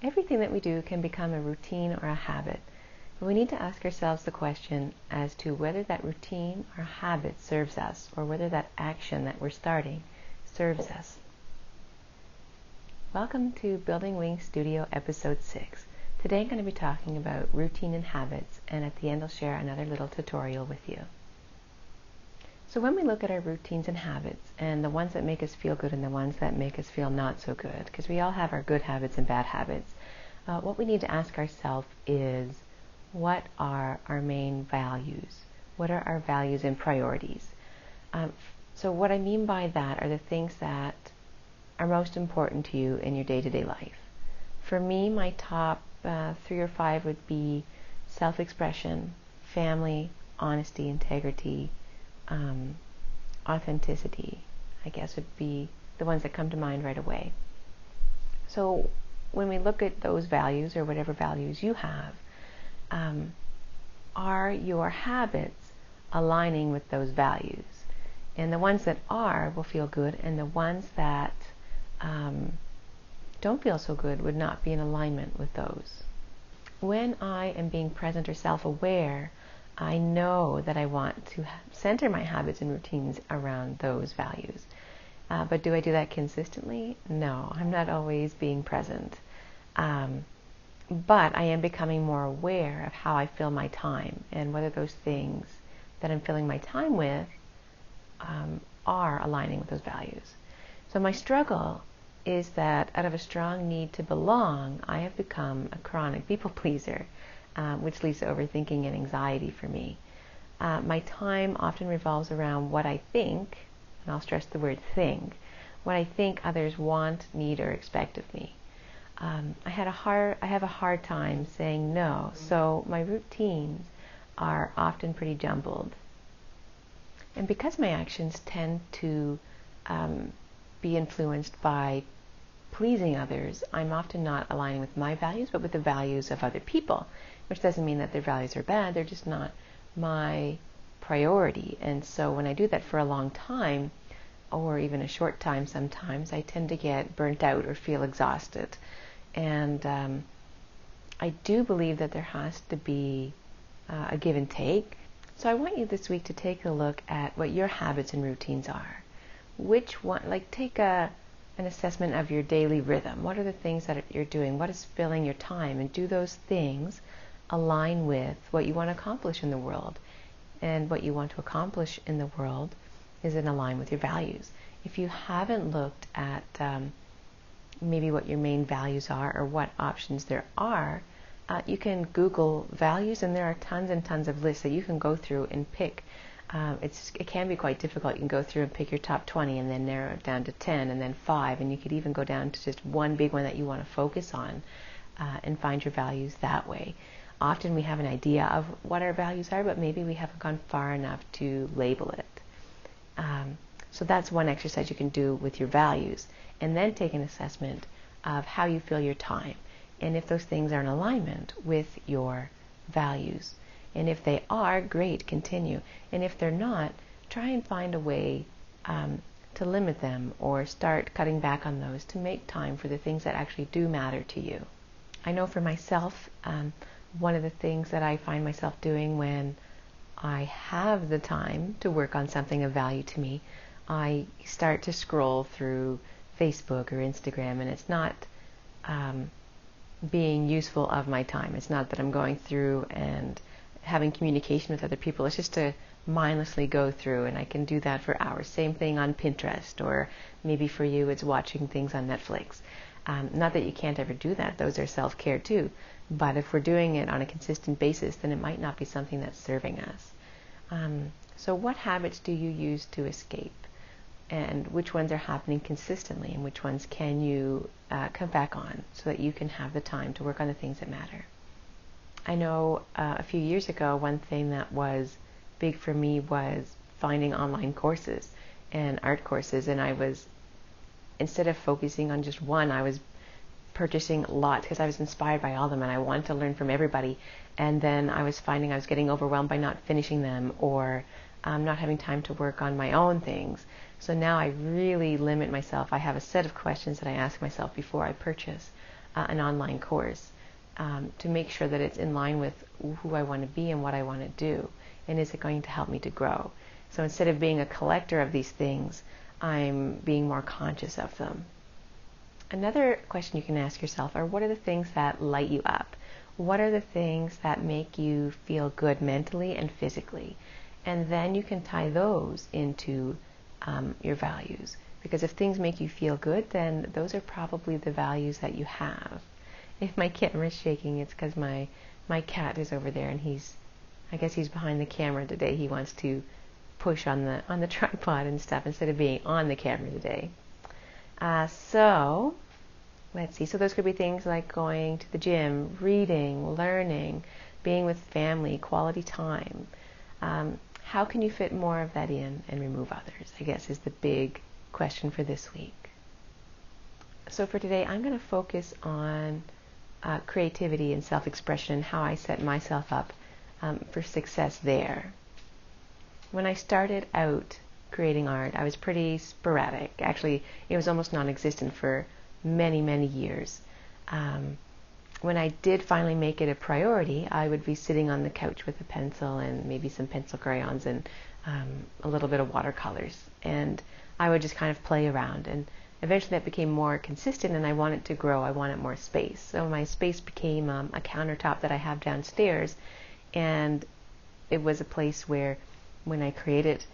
Everything that we do can become a routine or a habit, but we need to ask ourselves the question as to whether that routine or habit serves us, or whether that action that we're starting serves us. Welcome to Building Wings Studio Episode 6. Today I'm going to be talking about routine and habits, and at the end I'll share another little tutorial with you. So when we look at our routines and habits, and the ones that make us feel good and the ones that make us feel not so good, because we all have our good habits and bad habits, what we need to ask ourselves is, what are our main values? What are our values and priorities? So what I mean by that are the things that are most important to you in your day-to-day life. For me, my top 3 or 5 would be self-expression, family, honesty, integrity, authenticity, I guess would be the ones that come to mind right away. So when we look at those values, or whatever values you have, are your habits aligning with those values? And the ones that are will feel good, and the ones that don't feel so good would not be in alignment with those. When I am being present or self-aware, I know that I want to center my habits and routines around those values. But do I do that consistently? No, I'm not always being present. But I am becoming more aware of how I fill my time, and whether those things that I'm filling my time with are aligning with those values. So my struggle is that out of a strong need to belong, I have become a chronic people pleaser, which leads to overthinking and anxiety for me. My time often revolves around what I think, and I'll stress the word think, what I think others want, need, or expect of me. I have a hard time saying no, so my routines are often pretty jumbled. And because my actions tend to be influenced by pleasing others, I'm often not aligning with my values, but with the values of other people, which doesn't mean that their values are bad, they're just not my priority. And so when I do that for a long time, or even a short time sometimes, I tend to get burnt out or feel exhausted. And I do believe that there has to be a give and take. So I want you this week to take a look at what your habits and routines are. Which one, take an assessment of your daily rhythm. What are the things that you're doing? What is filling your time? And do those things align with what you want to accomplish in the world? And what you want to accomplish in the world is in line with your values. If you haven't looked at maybe what your main values are, or what options there are, you can Google values, and there are tons and tons of lists that you can go through and pick. It can be quite difficult. You can go through and pick your top 20 and then narrow it down to 10 and then 5, and you could even go down to just one big one that you want to focus on and find your values that way. Often we have an idea of what our values are, but maybe we haven't gone far enough to label it. So that's one exercise you can do with your values, and then take an assessment of how you fill your time, and if those things are in alignment with your values. And if they are, great, continue. And if they're not, try and find a way to limit them, or start cutting back on those to make time for the things that actually do matter to you. I know for myself, one of the things that I find myself doing when I have the time to work on something of value to me, I start to scroll through Facebook or Instagram, and it's not being useful of my time. It's not that I'm going through and having communication with other people. It's just to mindlessly go through, and I can do that for hours. Same thing on Pinterest, or maybe for you it's watching things on Netflix. Not that you can't ever do that. Those are self-care too. But if we're doing it on a consistent basis, then it might not be something that's serving us. So what habits do you use to escape? And which ones are happening consistently, and which ones can you come back on so that you can have the time to work on the things that matter? I know a few years ago, one thing that was big for me was finding online courses and art courses, and I was, instead of focusing on just one, I was purchasing a lot because I was inspired by all of them, and I wanted to learn from everybody. And then I was finding I was getting overwhelmed by not finishing them, or not having time to work on my own things. So now I really limit myself. I have a set of questions that I ask myself before I purchase. an online course to make sure that it's in line with who I want to be and what I want to do, and is it going to help me to grow. So instead of being a collector of these things, I'm being more conscious of them. Another question you can ask yourself are, what are the things that light you up? What are the things that make you feel good mentally and physically? And then you can tie those into your values. Because if things make you feel good, then those are probably the values that you have. If my camera is shaking, it's because my cat is over there, and I guess he's behind the camera today. He wants to push on the tripod and stuff instead of being on the camera today. So let's see. So those could be things like going to the gym, reading, learning, being with family, quality time. How can you fit more of that in and remove others, I guess, is the big question for this week. So for today, I'm going to focus on creativity and self-expression and how I set myself up for success there. When I started out creating art, I was pretty sporadic. Actually, it was almost non-existent for many, many years. When I did finally make it a priority, I would be sitting on the couch with a pencil and maybe some pencil crayons and a little bit of watercolors. And I would just kind of play around. And eventually that became more consistent, and I wanted to grow. I wanted more space. So my space became a countertop that I have downstairs. And it was a place where when I created,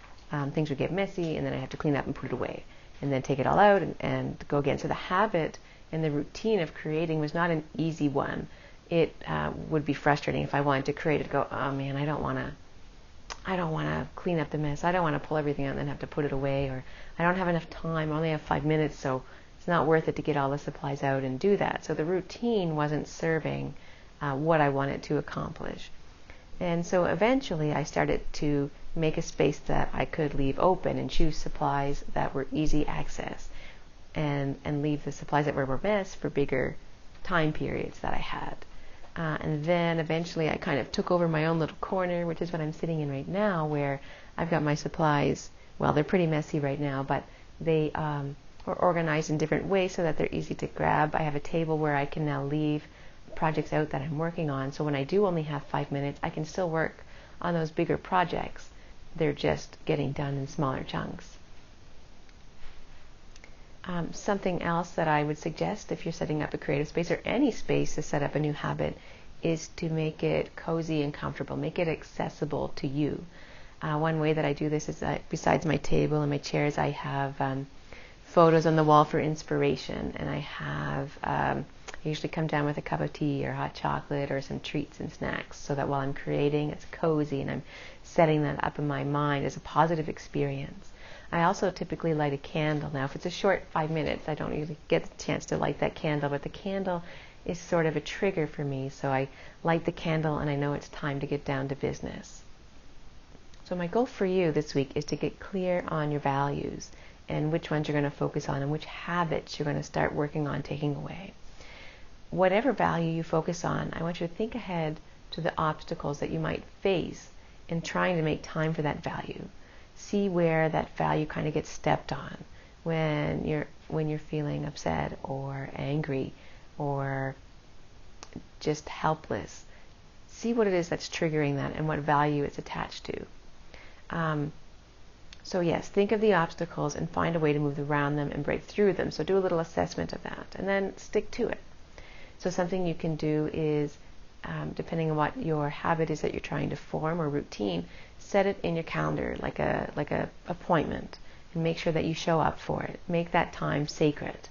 things would get messy, and then I have to clean up and put it away, and then take it all out and go again. So the habit and the routine of creating was not an easy one. It would be frustrating if I wanted to create it. Go, oh man, I don't want to clean up the mess. I don't want to pull everything out and then have to put it away, or I don't have enough time. I only have 5 minutes, so it's not worth it to get all the supplies out and do that. So the routine wasn't serving what I wanted to accomplish. And so eventually I started to make a space that I could leave open and choose supplies that were easy access, and leave the supplies that were a mess for bigger time periods that I had. And then eventually I kind of took over my own little corner, which is what I'm sitting in right now, where I've got my supplies. Well, they're pretty messy right now, but they are organized in different ways so that they're easy to grab. I have a table where I can now leave projects out that I'm working on. So when I do only have 5 minutes, I can still work on those bigger projects. They're just getting done in smaller chunks. Something else that I would suggest if you're setting up a creative space, or any space to set up a new habit, is to make it cozy and comfortable. Make it accessible to you. One way that I do this is that besides my table and my chairs, I have photos on the wall for inspiration, and I have I usually come down with a cup of tea or hot chocolate or some treats and snacks, so that while I'm creating, it's cozy and I'm setting that up in my mind as a positive experience. I also typically light a candle. Now, if it's a short 5 minutes, I don't usually get the chance to light that candle, but the candle is sort of a trigger for me. So I light the candle and I know it's time to get down to business. So my goal for you this week is to get clear on your values and which ones you're going to focus on and which habits you're going to start working on taking away. Whatever value you focus on, I want you to think ahead to the obstacles that you might face in trying to make time for that value. See where that value kind of gets stepped on when you're feeling upset or angry or just helpless. See what it is that's triggering that and what value it's attached to. So yes, think of the obstacles and find a way to move around them and break through them. So do a little assessment of that and then stick to it. So something you can do is, depending on what your habit is that you're trying to form or routine, set it in your calendar like a appointment, and make sure that you show up for it. Make that time sacred.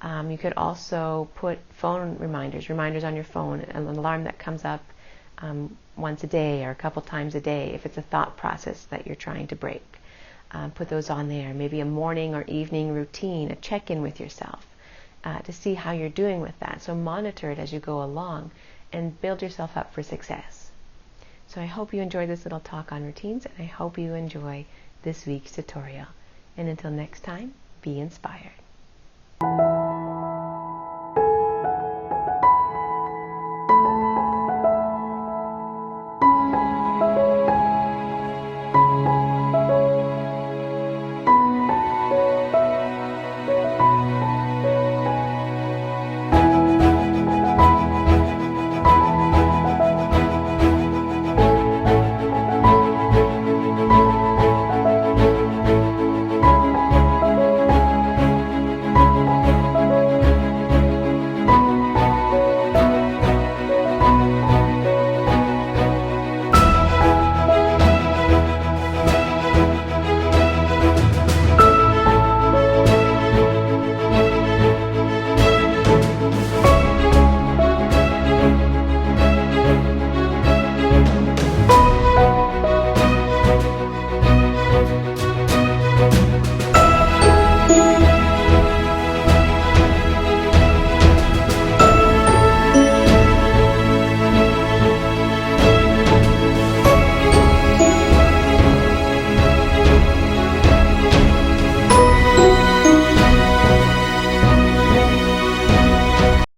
You could also put phone reminders on your phone, an alarm that comes up once a day or a couple times a day if it's a thought process that you're trying to break. Put those on there. Maybe a morning or evening routine, a check-in with yourself to see how you're doing with that. So monitor it as you go along and build yourself up for success. So I hope you enjoyed this little talk on routines, and I hope you enjoy this week's tutorial. And until next time, be inspired.